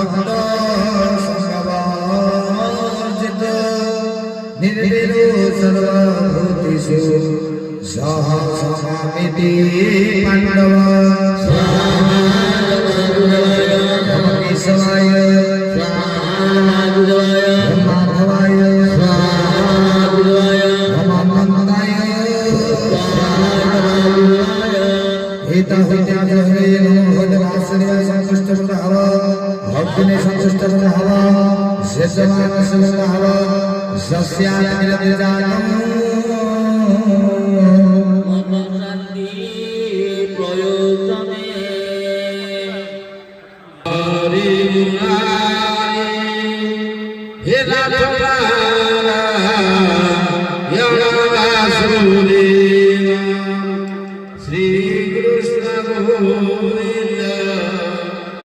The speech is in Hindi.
भक्त संगवर्जित निर्विरो सर्वभूतेषु सह समामिति पाण्डव केशवाय माधवाय नन्दाय हिताहित्याग्रहे नमो भगवान् संतुष्टः भक्तिने संतुष्टः शेषमानसः सस्यानिरजानम् प्रयोजने हरि